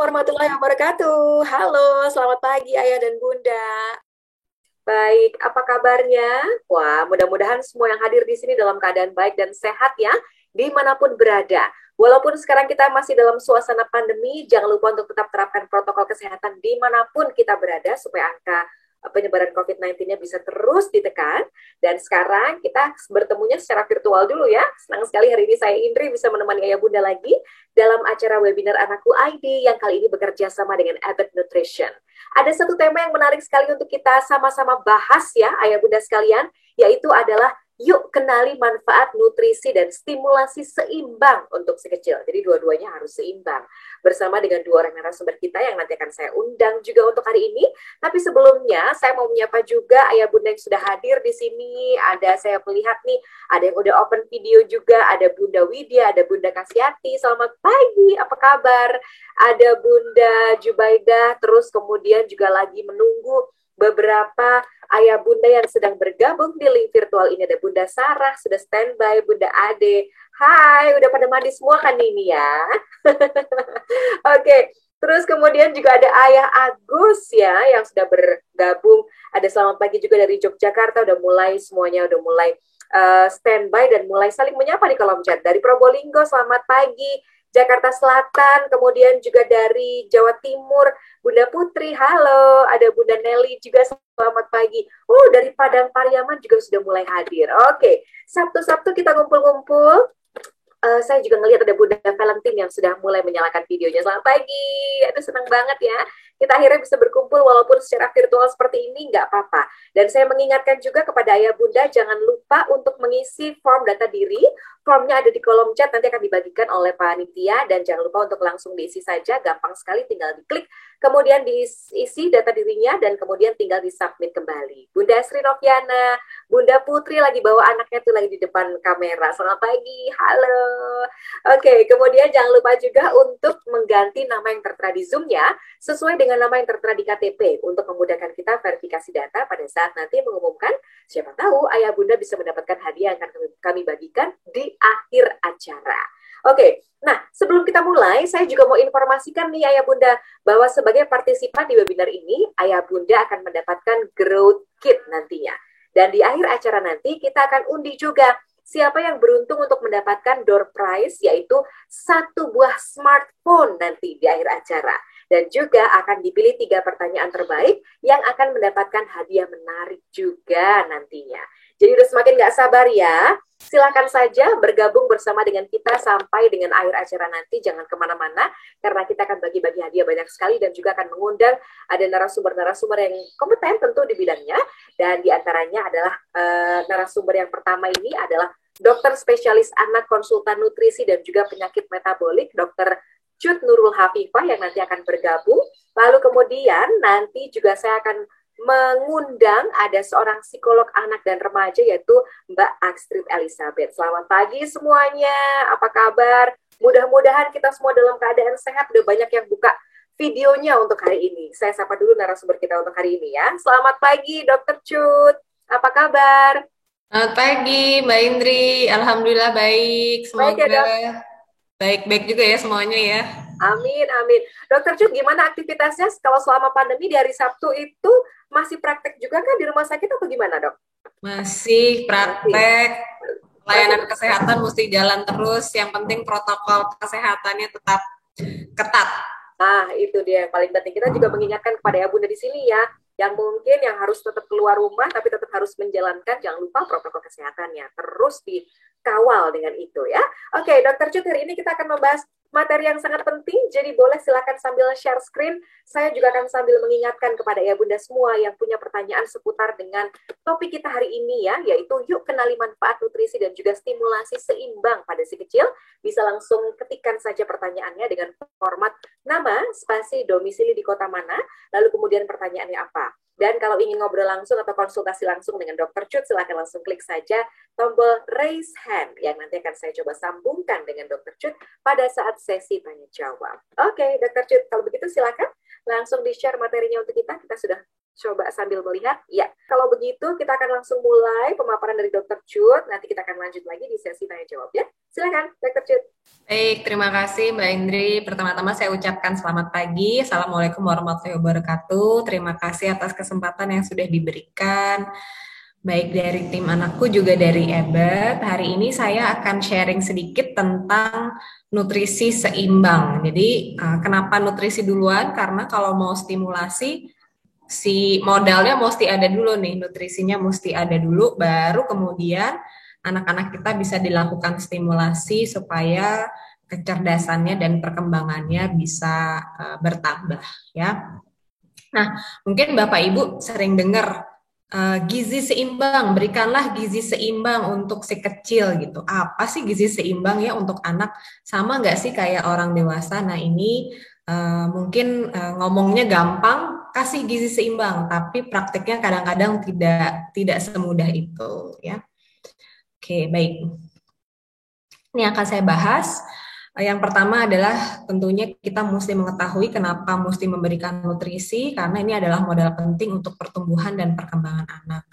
warahmatullahi wabarakatuh. Halo, selamat pagi Ayah dan Bunda. Baik, apa kabarnya? Wah, mudah-mudahan semua yang hadir di sini dalam keadaan baik dan sehat ya, dimanapun berada. Walaupun sekarang kita masih dalam suasana pandemi, jangan lupa untuk tetap terapkan protokol kesehatan dimanapun kita berada supaya angka penyebaran COVID-19-nya bisa terus ditekan. Dan sekarang kita bertemunya secara virtual dulu ya. Senang sekali hari ini saya Indri bisa menemani Ayah Bunda lagi dalam acara webinar Anakku ID yang kali ini bekerja sama dengan Abbott Nutrition. Ada satu tema yang menarik sekali untuk kita sama-sama bahas ya, Ayah Bunda sekalian, yaitu adalah yuk kenali manfaat nutrisi dan stimulasi seimbang untuk si kecil. Jadi dua-duanya harus seimbang. Bersama dengan dua orang narasumber kita yang nanti akan saya undang juga untuk hari ini. Tapi sebelumnya saya mau menyapa juga Ayah Bunda yang sudah hadir di sini. Ada saya melihat nih, ada yang udah open video juga, ada Bunda Widya, ada Bunda Kasyati. Selamat pagi, apa kabar? Ada Bunda Jubaidah, terus kemudian juga lagi menunggu beberapa ayah bunda yang sedang bergabung di link virtual ini. Ada Bunda Sarah, sudah standby, Bunda Ade. Hai, udah pada mandi semua kan ini ya? Oke, terus kemudian juga ada Ayah Agus ya, yang sudah bergabung. Ada selamat pagi juga dari Yogyakarta, udah mulai semuanya, udah mulai standby dan mulai saling menyapa di kolom chat. Dari Probolinggo, selamat pagi. Jakarta Selatan, kemudian juga dari Jawa Timur, Bunda Putri, halo, ada Bunda Nelly juga, selamat pagi. Dari Padang Pariaman juga sudah mulai hadir. Oke, Sabtu-Sabtu kita ngumpul-ngumpul. Saya juga ngelihat ada Bunda Valentine yang sudah mulai menyalakan videonya. Selamat pagi, aduh senang banget ya. Kita akhirnya bisa berkumpul walaupun secara virtual seperti ini, nggak apa-apa. Dan saya mengingatkan juga kepada Ayah Bunda, jangan lupa untuk mengisi form data diri. Formnya ada di kolom chat, nanti akan dibagikan oleh panitia. Dan jangan lupa untuk langsung diisi saja, gampang sekali, tinggal diklik. Kemudian diisi data dirinya, dan kemudian tinggal disubmit kembali. Bunda Sri Noviana, Bunda Putri lagi bawa anaknya tuh lagi di depan kamera. Selamat pagi, halo. Oke, kemudian jangan lupa juga untuk mengganti nama yang tertera di Zoom-nya sesuai dengan nama yang tertera di KTP untuk memudahkan kita verifikasi data pada saat nanti mengumumkan. Siapa tahu Ayah Bunda bisa mendapatkan hadiah yang akan kami bagikan di akhir acara. Oke, nah sebelum kita mulai, saya juga mau informasikan nih Ayah Bunda bahwa sebagai partisipan di webinar ini, Ayah Bunda akan mendapatkan Growth Kit nantinya. Dan di akhir acara nanti kita akan undi juga siapa yang beruntung untuk mendapatkan door prize, yaitu satu buah smartphone nanti di akhir acara. Dan juga akan dipilih 3 pertanyaan terbaik yang akan mendapatkan hadiah menarik juga nantinya. Jadi udah semakin gak sabar ya. Silakan saja bergabung bersama dengan kita sampai dengan akhir acara nanti. Jangan kemana-mana, karena kita akan bagi-bagi hadiah banyak sekali dan juga akan mengundang ada narasumber-narasumber yang kompeten tentu di bidangnya. Dan diantaranya adalah narasumber yang pertama ini adalah dokter spesialis anak, konsultan nutrisi dan juga penyakit metabolik, Dr. Cut Nurul Hafifah yang nanti akan bergabung. Lalu kemudian nanti juga saya akan mengundang ada seorang psikolog anak dan remaja yaitu Mbak Astrid Elizabeth. Selamat pagi semuanya, apa kabar? Mudah-mudahan kita semua dalam keadaan sehat. Udah banyak yang buka videonya untuk hari ini. Saya sapa dulu narasumber kita untuk hari ini ya. Selamat pagi Dr. Cut, apa kabar? Selamat pagi, Mbak Indri. Alhamdulillah baik. Baik ya Semoga dok. baik-baik juga ya semuanya ya. Amin, amin. Dokter Cut, gimana aktivitasnya kalau selama pandemi di hari Sabtu itu masih praktek juga kan di rumah sakit atau gimana dok? Masih Masih, praktek, masih. layanan kesehatan mesti jalan terus. Yang penting protokol kesehatannya tetap ketat. Nah, itu dia yang paling penting. Kita juga mengingatkan kepada ya bunda di sini ya, yang mungkin yang harus tetap keluar rumah, tapi tetap harus menjalankan, jangan lupa protokol kesehatannya. Terus dikawal dengan itu ya. Oke, Dokter Cut, hari ini kita akan membahas materi yang sangat penting, jadi boleh silakan sambil share screen. Saya juga akan sambil mengingatkan kepada ya bunda semua yang punya pertanyaan seputar dengan topik kita hari ini ya, yaitu yuk kenali manfaat nutrisi dan juga stimulasi seimbang pada si kecil. Bisa langsung ketikkan saja pertanyaannya dengan format nama, spasi, domisili di kota mana, lalu kemudian pertanyaannya apa. Dan kalau ingin ngobrol langsung atau konsultasi langsung dengan Dokter Cut, silakan langsung klik saja tombol raise hand yang nanti akan saya coba sambungkan dengan Dokter Cut pada saat sesi tanya jawab. Oke, Dokter Cut, kalau begitu silakan langsung di-share materinya untuk kita. Kita sudah coba sambil melihat. Ya, kalau begitu kita akan langsung mulai pemaparan dari Dokter Cut. Nanti kita akan lanjut lagi di sesi tanya jawab ya. Silakan, Dr. Cut. Baik, terima kasih Mbak Indri. Pertama-tama saya ucapkan selamat pagi. Assalamualaikum warahmatullahi wabarakatuh. Terima kasih atas kesempatan yang sudah diberikan. Baik dari tim anakku juga dari EBET. Hari ini saya akan sharing sedikit tentang nutrisi seimbang. Jadi, kenapa nutrisi duluan? Karena kalau mau stimulasi, si modalnya mesti ada dulu nih, nutrisinya mesti ada dulu, baru kemudian anak-anak kita bisa dilakukan stimulasi supaya kecerdasannya dan perkembangannya bisa bertambah ya. Nah, mungkin Bapak Ibu sering dengar gizi seimbang, berikanlah gizi seimbang untuk si kecil gitu. Apa sih gizi seimbang ya untuk anak? Sama nggak sih kayak orang dewasa? Nah, ini mungkin ngomongnya gampang, kasih gizi seimbang, tapi praktiknya kadang-kadang tidak semudah itu ya. Oke, baik. Ini akan saya bahas. Yang pertama adalah tentunya kita mesti mengetahui kenapa mesti memberikan nutrisi, karena ini adalah modal penting untuk pertumbuhan dan perkembangan anak.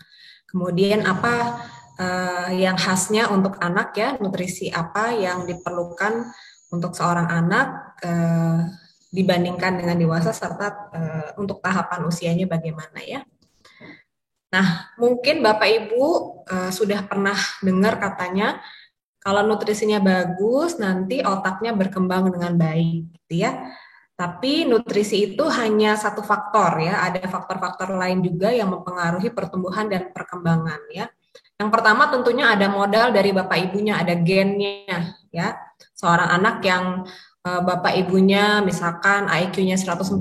Kemudian apa yang khasnya untuk anak ya, nutrisi apa yang diperlukan untuk seorang anak dibandingkan dengan dewasa, serta untuk tahapan usianya bagaimana ya. Nah, mungkin Bapak Ibu sudah pernah dengar katanya, kalau nutrisinya bagus, nanti otaknya berkembang dengan baik, gitu ya. Tapi nutrisi itu hanya satu faktor ya, ada faktor-faktor lain juga yang mempengaruhi pertumbuhan dan perkembangan ya. Yang pertama tentunya ada modal dari bapak ibunya, ada gennya ya. Seorang anak yang bapak ibunya misalkan IQ-nya 140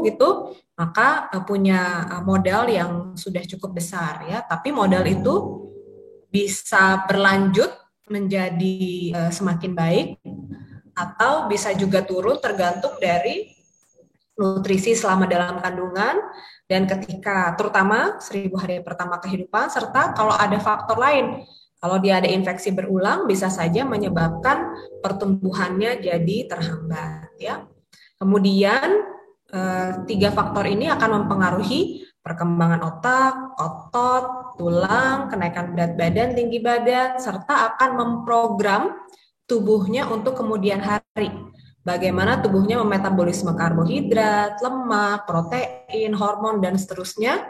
gitu, maka punya modal yang sudah cukup besar ya. Tapi modal itu bisa berlanjut menjadi semakin baik atau bisa juga turun tergantung dari nutrisi selama dalam kandungan dan ketika terutama 1000 hari pertama kehidupan, serta kalau ada faktor lain. Kalau dia ada infeksi berulang bisa saja menyebabkan pertumbuhannya jadi terhambat ya. Kemudian 3 faktor ini akan mempengaruhi perkembangan otak, otot, tulang, kenaikan berat badan, tinggi badan, serta akan memprogram tubuhnya untuk kemudian hari. Bagaimana tubuhnya memetabolisme karbohidrat, lemak, protein, hormon, dan seterusnya,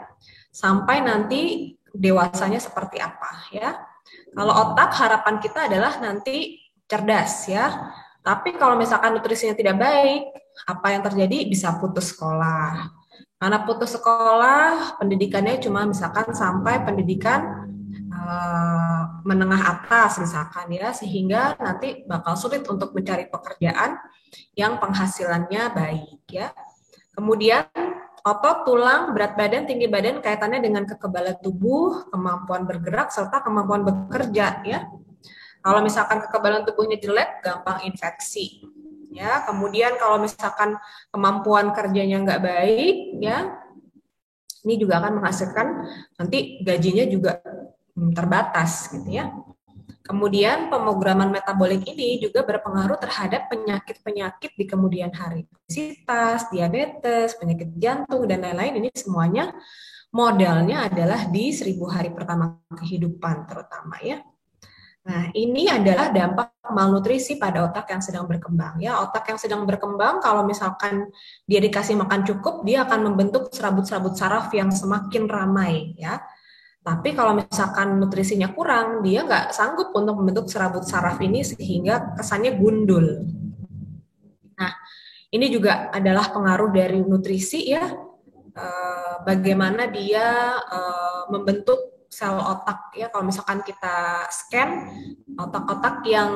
sampai nanti dewasanya seperti apa ya. Kalau otak, harapan kita adalah nanti cerdas ya. Tapi kalau misalkan nutrisinya tidak baik, apa yang terjadi? Bisa putus sekolah. Karena putus sekolah, pendidikannya cuma misalkan sampai pendidikan menengah atas misalkan ya, sehingga nanti bakal sulit untuk mencari pekerjaan yang penghasilannya baik ya. Kemudian otot, tulang, berat badan, tinggi badan kaitannya dengan kekebalan tubuh, kemampuan bergerak, serta kemampuan bekerja ya. Kalau misalkan kekebalan tubuhnya jelek, gampang infeksi. Ya, kemudian kalau misalkan kemampuan kerjanya nggak baik, ya, ini juga akan menghasilkan nanti gajinya juga terbatas, gitu ya. Kemudian pemrograman metabolik ini juga berpengaruh terhadap penyakit-penyakit di kemudian hari. Obesitas, diabetes, penyakit jantung, dan lain-lain, ini semuanya modalnya adalah di 1000 hari pertama kehidupan terutama ya. Nah, ini adalah dampak malnutrisi pada otak yang sedang berkembang. Ya, otak yang sedang berkembang, kalau misalkan dia dikasih makan cukup, dia akan membentuk serabut-serabut saraf yang semakin ramai. Ya, tapi kalau misalkan nutrisinya kurang, dia nggak sanggup untuk membentuk serabut saraf ini sehingga kesannya gundul. Nah, ini juga adalah pengaruh dari nutrisi ya. Bagaimana dia membentuk sel otak ya. Kalau misalkan kita scan otak-otak yang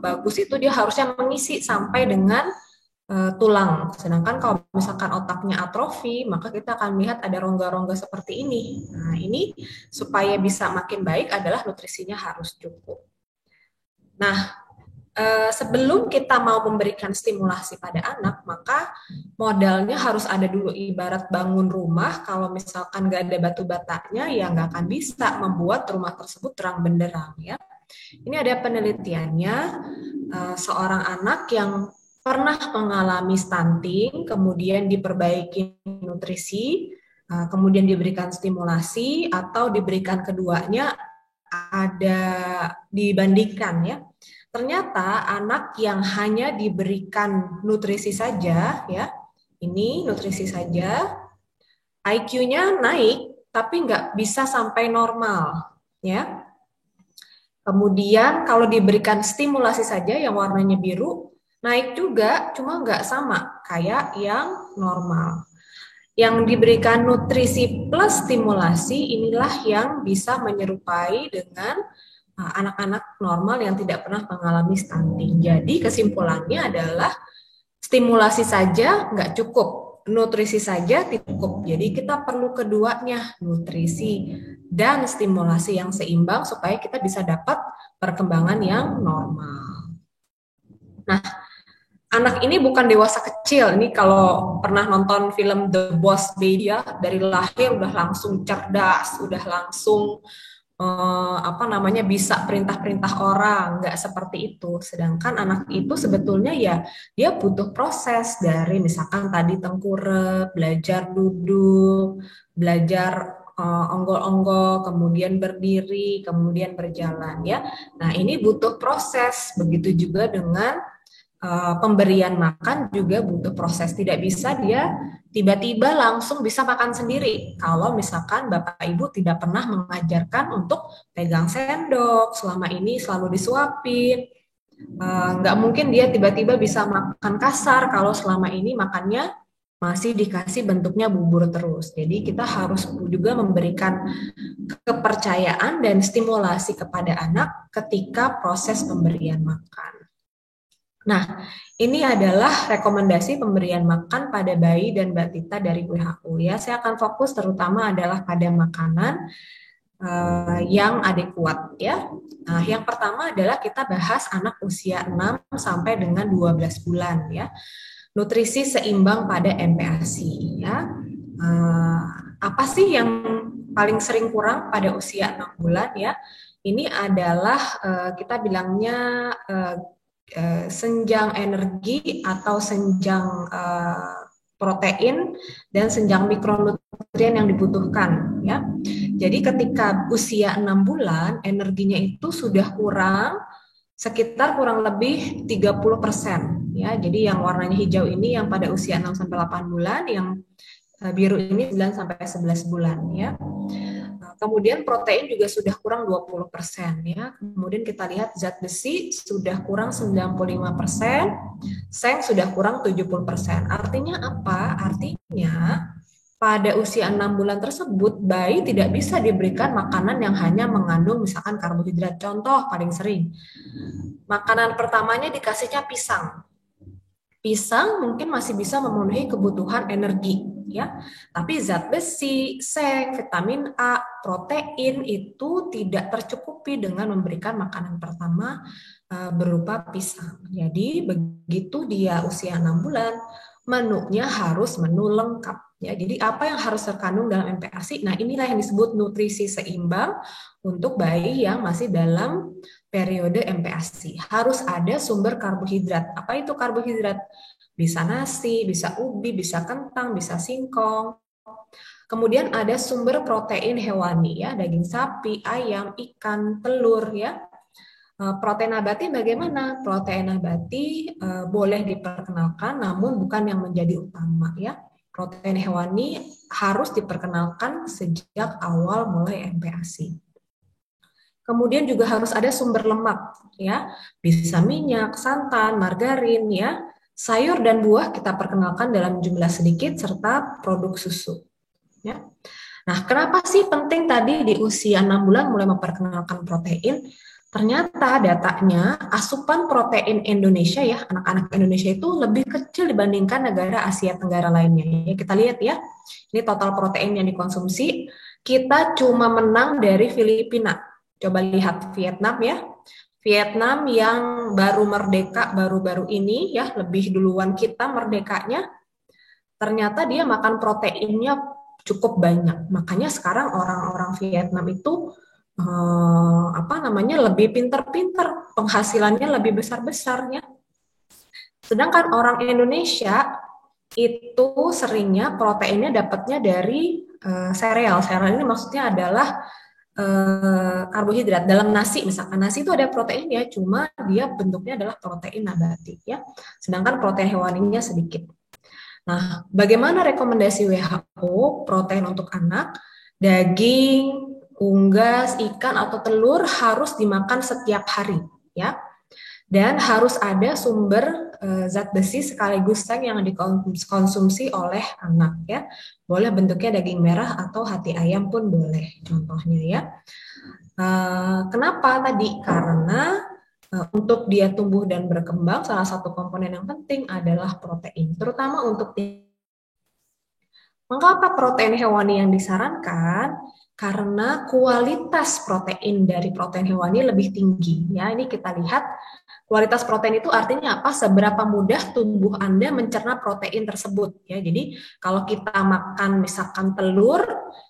bagus itu dia harusnya mengisi sampai dengan tulang. Sedangkan kalau misalkan otaknya atrofi, maka kita akan melihat ada rongga-rongga seperti ini. Nah, ini supaya bisa makin baik adalah nutrisinya harus cukup. Nah, sebelum kita mau memberikan stimulasi pada anak, maka modalnya harus ada dulu. Ibarat bangun rumah, kalau misalkan nggak ada batu batanya, ya nggak akan bisa membuat rumah tersebut terang benderang ya. Ini ada penelitiannya, seorang anak yang pernah mengalami stunting, kemudian diperbaiki nutrisi, kemudian diberikan stimulasi, atau diberikan keduanya, ada dibandingkan ya. Ternyata anak yang hanya diberikan nutrisi saja ya, ini nutrisi saja, IQ-nya naik tapi nggak bisa sampai normal ya. Kemudian kalau diberikan stimulasi saja yang warnanya biru, naik juga, cuma nggak sama kayak yang normal. Yang diberikan nutrisi plus stimulasi inilah yang bisa menyerupai dengan anak-anak normal yang tidak pernah mengalami stunting. Jadi kesimpulannya adalah stimulasi saja nggak cukup, nutrisi saja tidak cukup. Jadi kita perlu keduanya, nutrisi dan stimulasi yang seimbang supaya kita bisa dapat perkembangan yang normal. Nah, anak ini bukan dewasa kecil. Ini kalau pernah nonton film The Boss Baby ya, dari lahir udah langsung cerdas, udah langsung bisa perintah-perintah orang, nggak seperti itu. Sedangkan anak itu sebetulnya ya dia butuh proses dari misalkan tadi tengkurap, belajar duduk, belajar onggol-onggol, kemudian berdiri, kemudian berjalan ya. Nah, ini butuh proses. Begitu juga dengan pemberian makan juga butuh proses. Tidak bisa dia tiba-tiba langsung bisa makan sendiri. Kalau misalkan Bapak Ibu tidak pernah mengajarkan untuk pegang sendok, selama ini selalu disuapin, nggak mungkin dia tiba-tiba bisa makan kasar kalau selama ini makannya masih dikasih bentuknya bubur terus. Jadi kita harus juga memberikan kepercayaan dan stimulasi kepada anak ketika proses pemberian makan. Nah, ini adalah rekomendasi pemberian makan pada bayi dan balita dari WHO ya. Saya akan fokus terutama adalah pada makanan yang adekuat ya. Nah, yang pertama adalah kita bahas anak usia 6 sampai dengan 12 bulan ya. Nutrisi seimbang pada MPASI ya. Apa sih yang paling sering kurang pada usia 6 bulan ya? Ini adalah kita bilangnya senjang energi atau senjang protein dan senjang mikronutrien yang dibutuhkan ya. Jadi ketika usia 6 bulan energinya itu sudah kurang sekitar kurang lebih 30% ya. Jadi yang warnanya hijau ini yang pada usia 6 sampai 8 bulan, yang biru ini 9 sampai 11 bulan ya. Kemudian protein juga sudah kurang 20% ya. Kemudian kita lihat zat besi sudah kurang 95%, seng sudah kurang 70%. Artinya apa? Artinya pada usia 6 bulan tersebut bayi tidak bisa diberikan makanan yang hanya mengandung misalkan karbohidrat. Contoh paling sering. Makanan pertamanya dikasihnya pisang. Pisang mungkin masih bisa memenuhi kebutuhan energi ya. Tapi zat besi, seng, vitamin A, protein itu tidak tercukupi dengan memberikan makanan pertama berupa pisang. Jadi begitu dia usia 6 bulan, menunya harus menu lengkap ya. Jadi apa yang harus terkandung dalam MPASI? Nah, inilah yang disebut nutrisi seimbang untuk bayi yang masih dalam periode MPASI. Harus ada sumber karbohidrat. Apa itu karbohidrat? Bisa nasi, bisa ubi, bisa kentang, bisa singkong. Kemudian ada sumber protein hewani ya, daging sapi, ayam, ikan, telur ya. Protein nabati bagaimana? Protein nabati boleh diperkenalkan namun bukan yang menjadi utama ya. Protein hewani harus diperkenalkan sejak awal mulai MPASI. Kemudian juga harus ada sumber lemak ya, bisa minyak, santan, margarin ya, sayur dan buah kita perkenalkan dalam jumlah sedikit serta produk susu ya. Nah, kenapa sih penting tadi di usia 6 bulan mulai memperkenalkan protein? Ternyata datanya asupan protein Indonesia ya, anak-anak Indonesia itu lebih kecil dibandingkan negara Asia Tenggara lainnya. Ya, kita lihat ya, ini total protein yang dikonsumsi, kita cuma menang dari Filipina. Coba lihat Vietnam ya. Vietnam yang baru merdeka baru-baru ini ya, lebih duluan kita merdekanya. Ternyata dia makan proteinnya cukup banyak. Makanya sekarang orang-orang Vietnam itu lebih pinter-pinter, penghasilannya lebih besar-besarnya. Sedangkan orang Indonesia itu seringnya proteinnya dapatnya dari sereal. Sereal ini maksudnya adalah karbohidrat. Dalam nasi, misalkan nasi itu ada protein ya, cuma dia bentuknya adalah protein nabati ya. Sedangkan protein hewaninya sedikit. Nah, bagaimana rekomendasi WHO protein untuk anak? Daging, unggas, ikan atau telur harus dimakan setiap hari ya. Dan harus ada sumber zat besi sekaligus seng yang dikonsumsi oleh anak ya. Boleh bentuknya daging merah atau hati ayam pun boleh contohnya ya. Kenapa tadi? Karena untuk dia tumbuh dan berkembang salah satu komponen yang penting adalah protein, terutama untuk mengapa protein hewani yang disarankan? Karena kualitas protein dari protein hewani lebih tinggi ya. Ini kita lihat kualitas protein itu artinya apa? Seberapa mudah tubuh Anda mencerna protein tersebut ya. Jadi kalau kita makan misalkan telur,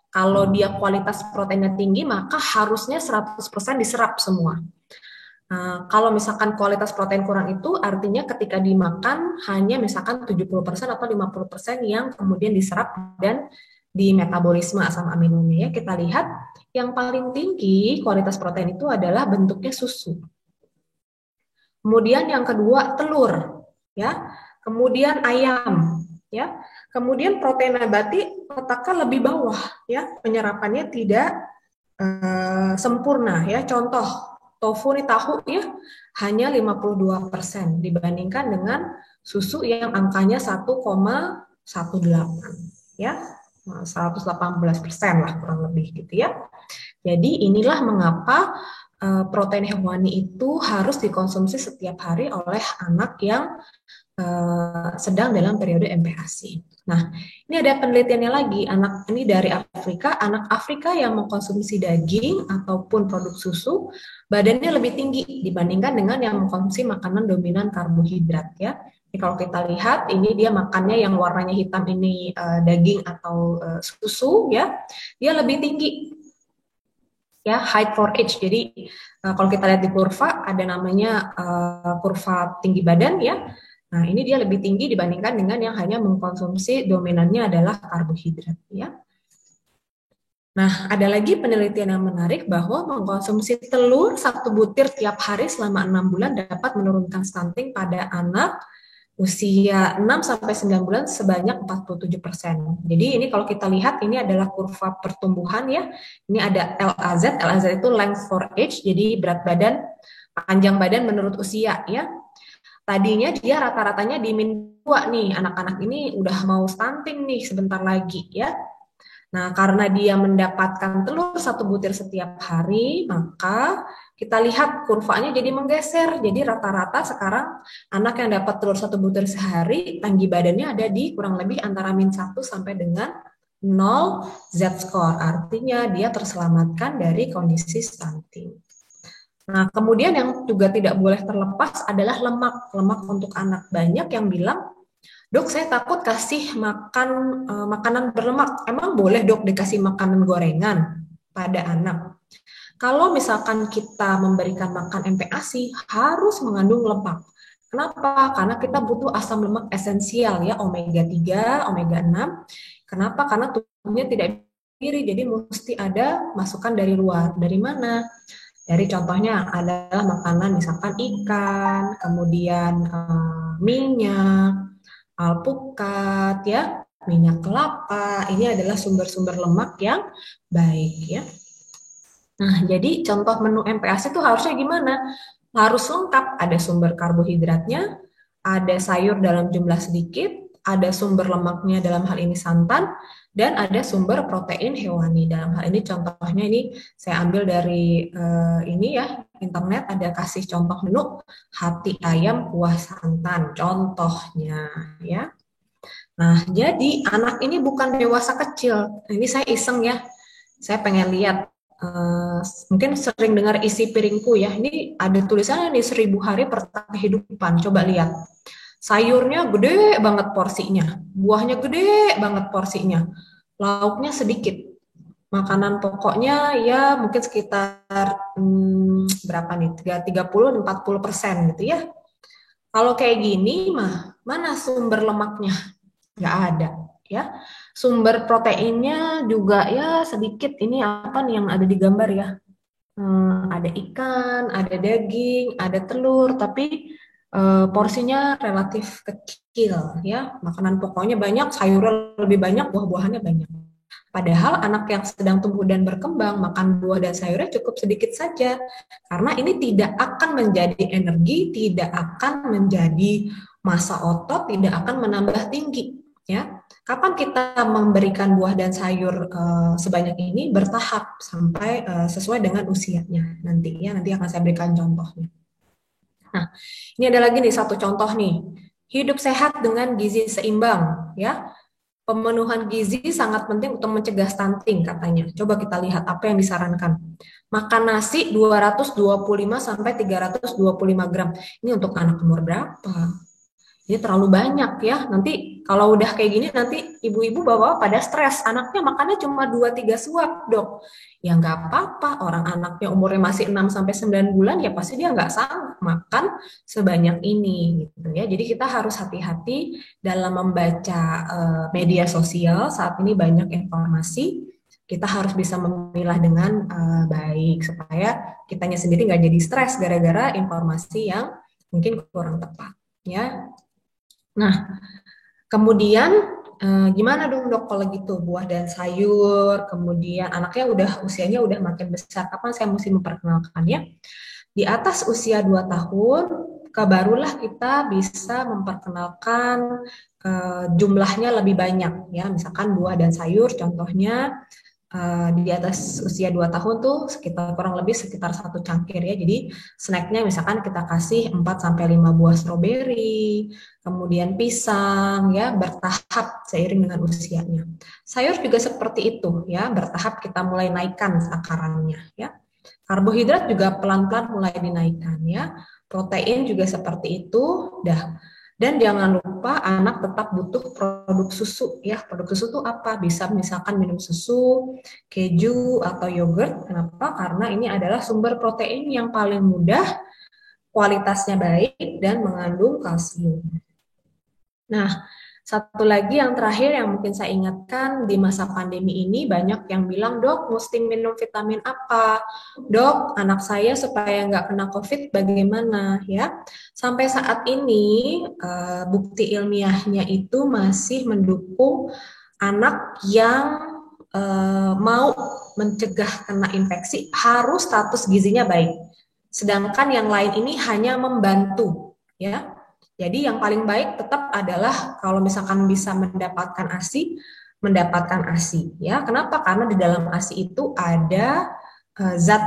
kalau dia kualitas proteinnya tinggi, maka harusnya 100% diserap semua. Kalau misalkan kualitas protein kurang itu artinya ketika dimakan hanya misalkan 70% atau 50% yang kemudian diserap dan di metabolisme asam aminonya ya. Kita lihat yang paling tinggi kualitas protein itu adalah bentuknya susu. Kemudian yang kedua telur ya. Kemudian ayam ya. Kemudian protein nabati letaknya lebih bawah ya. Penyerapannya tidak sempurna ya. Contoh tofu nih tahu ya hanya 52% dibandingkan dengan susu yang angkanya 1,18 ya 118% lah kurang lebih gitu ya. Jadi inilah mengapa protein hewani itu harus dikonsumsi setiap hari oleh anak yang sedang dalam periode MPASI. Nah, ini ada penelitiannya lagi, anak ini dari Afrika, anak Afrika yang mengkonsumsi daging ataupun produk susu, badannya lebih tinggi dibandingkan dengan yang mengkonsumsi makanan dominan karbohidrat ya. Jadi kalau kita lihat, ini dia makannya yang warnanya hitam ini daging atau susu ya, dia lebih tinggi ya, height for age. Jadi kalau kita lihat di kurva ada namanya kurva tinggi badan ya. Nah, ini dia lebih tinggi dibandingkan dengan yang hanya mengkonsumsi dominannya adalah karbohidrat ya. Nah, ada lagi penelitian yang menarik bahwa mengkonsumsi telur 1 butir tiap hari selama 6 bulan dapat menurunkan stunting pada anak usia 6 sampai 9 bulan sebanyak 47%. Jadi ini kalau kita lihat ini adalah kurva pertumbuhan ya. Ini ada LAZ, LAZ itu length for age, jadi berat badan, panjang badan menurut usia ya. Tadinya dia rata-ratanya di -2 nih, anak-anak ini udah mau stunting nih sebentar lagi ya. Nah, karena dia mendapatkan telur 1 butir setiap hari, maka kita lihat kurvanya jadi menggeser. Jadi rata-rata sekarang anak yang dapat telur 1 butir sehari, tinggi badannya ada di kurang lebih antara -1 sampai dengan 0 Z-score. Artinya dia terselamatkan dari kondisi stunting. Nah, kemudian yang juga tidak boleh terlepas adalah lemak. Lemak untuk anak. Banyak yang bilang, "Dok, saya takut kasih makan makanan berlemak." Emang boleh dok dikasih makanan gorengan pada anak? Kalau misalkan kita memberikan makan MPASI, harus mengandung lemak. Kenapa? Karena kita butuh asam lemak esensial ya, omega 3, omega 6. Kenapa? Karena tubuhnya tidak sendiri, jadi mesti ada masukan dari luar. Dari mana? Dari contohnya adalah makanan misalkan ikan, kemudian minyak, alpukat ya, minyak kelapa. Ini adalah sumber-sumber lemak yang baik ya. Nah, jadi contoh menu MPASI itu harusnya gimana? Harus lengkap, ada sumber karbohidratnya, ada sayur dalam jumlah sedikit, ada sumber lemaknya dalam hal ini santan, dan ada sumber protein hewani. Dalam hal ini contohnya ini saya ambil dari ini ya, internet ada kasih contoh menu hati ayam kuah santan, contohnya ya. Nah, jadi anak ini bukan dewasa kecil. Ini saya iseng ya, saya pengen lihat. Mungkin sering dengar isi piringku ya. Ini ada tulisannya nih 1000 hari pertama kehidupan. Coba lihat. Sayurnya gede banget porsinya, buahnya gede banget porsinya, lauknya sedikit. Makanan pokoknya ya mungkin sekitar berapa nih? 30-40% gitu ya. Kalau kayak gini mah mana sumber lemaknya? Nggak ada ya. Sumber proteinnya juga ya sedikit. Ini apa nih yang ada di gambar ya? Ada ikan, ada daging, ada telur, tapi porsinya relatif kecil ya. Makanan pokoknya banyak, sayurnya lebih banyak, buah-buahannya banyak. Padahal anak yang sedang tumbuh dan berkembang makan buah dan sayurnya cukup sedikit saja, karena ini tidak akan menjadi energi, tidak akan menjadi massa otot, tidak akan menambah tinggi ya. Kapan kita memberikan buah dan sayur sebanyak ini? Bertahap sampai sesuai dengan usianya nanti ya. Nanti akan saya berikan contohnya. Nah, ini ada lagi nih satu contoh nih. Hidup sehat dengan gizi seimbang ya. Pemenuhan gizi sangat penting untuk mencegah stunting katanya. Coba kita lihat apa yang disarankan. Makan nasi 225 sampai 325 gram. Ini untuk anak umur berapa? Ini terlalu banyak ya. Nanti kalau udah kayak gini nanti ibu-ibu bawa pada stres. Anaknya makannya cuma 2-3 suap, Dok. Ya nggak apa-apa. Orang anaknya umurnya masih 6 sampai 9 bulan ya pasti dia nggak sanggup makan sebanyak ini gitu ya. Jadi kita harus hati-hati dalam membaca media sosial. Saat ini banyak informasi. Kita harus bisa memilah dengan baik supaya kitanya sendiri nggak jadi stres gara-gara informasi yang mungkin kurang tepat ya. Nah, kemudian gimana dong dok kalau gitu buah dan sayur, kemudian anaknya udah usianya udah makin besar, kapan saya mesti memperkenalkannya? Di atas usia 2 tahun, barulah kita bisa memperkenalkan jumlahnya lebih banyak ya, misalkan buah dan sayur contohnya di atas usia 2 tahun tuh sekitar kurang lebih sekitar 1 cangkir ya. Jadi snacknya misalkan kita kasih 4-5 buah stroberi, kemudian pisang ya, bertahap seiring dengan usianya. Sayur juga seperti itu ya, bertahap kita mulai naikkan takarannya ya. Karbohidrat juga pelan-pelan mulai dinaikkan ya. Protein juga seperti itu. Dan jangan lupa anak tetap butuh produk susu ya. Produk susu itu apa? Bisa misalkan minum susu, keju atau yogurt. Kenapa? Karena ini adalah sumber protein yang paling mudah, kualitasnya baik dan mengandung kalsium. Nah, satu lagi yang terakhir yang mungkin saya ingatkan di masa pandemi ini banyak yang bilang, dok, mesti minum vitamin apa? Dok, anak saya supaya nggak kena COVID bagaimana? Ya, sampai saat ini bukti ilmiahnya itu masih mendukung anak yang mau mencegah kena infeksi harus status gizinya baik. Sedangkan yang lain ini hanya membantu, ya. Jadi yang paling baik tetap adalah kalau misalkan bisa mendapatkan ASI, mendapatkan ASI ya. Kenapa? Karena di dalam ASI itu ada zat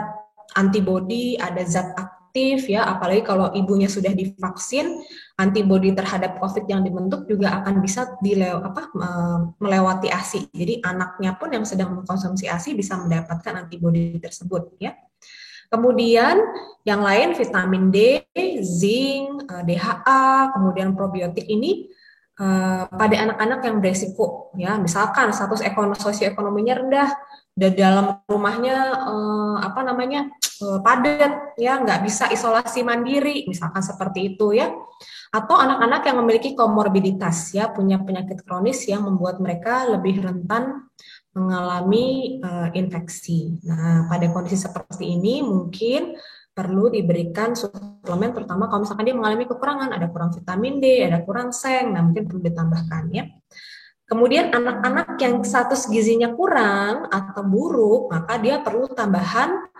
antibodi, ada zat aktif ya, apalagi kalau ibunya sudah divaksin, antibodi terhadap COVID yang dibentuk juga akan bisa melewati ASI. Jadi anaknya pun yang sedang mengkonsumsi ASI bisa mendapatkan antibodi tersebut ya. Kemudian yang lain vitamin D, zinc, DHA, kemudian probiotik ini pada anak-anak yang beresiko ya, misalkan status sosioekonominya rendah, dan dalam rumahnya padat ya, nggak bisa isolasi mandiri, misalkan seperti itu ya. Atau anak-anak yang memiliki komorbiditas ya, punya penyakit kronis yang membuat mereka lebih rentan mengalami infeksi. Nah, pada kondisi seperti ini mungkin perlu diberikan suplemen, terutama kalau misalkan dia mengalami kekurangan, ada kurang vitamin D, ada kurang seng, nah mungkin perlu ditambahkan ya. Kemudian anak-anak yang status gizinya kurang atau buruk, maka dia perlu tambahan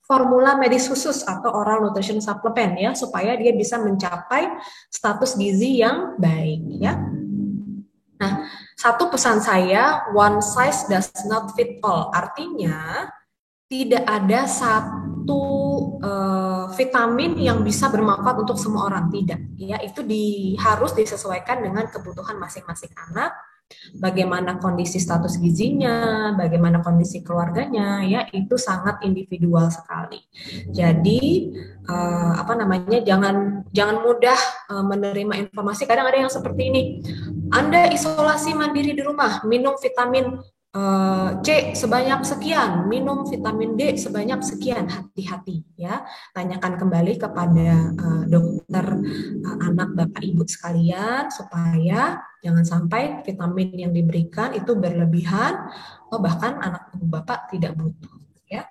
formula medis khusus atau oral nutrition supplement ya, supaya dia bisa mencapai status gizi yang baik ya. Nah, satu pesan saya, one size does not fit all. Artinya, tidak ada satu vitamin yang bisa bermanfaat untuk semua orang. Tidak. Ya, itu harus disesuaikan dengan kebutuhan masing-masing anak. Bagaimana kondisi status gizinya, bagaimana kondisi keluarganya, ya itu sangat individual sekali. Jadi jangan mudah menerima informasi. Kadang ada yang seperti ini, Anda isolasi mandiri di rumah, minum vitamin C sebanyak sekian, minum vitamin D sebanyak sekian, hati-hati ya. Tanyakan kembali kepada dokter anak Bapak Ibu sekalian supaya jangan sampai vitamin yang diberikan itu berlebihan atau bahkan anak Ibu Bapak tidak butuh ya.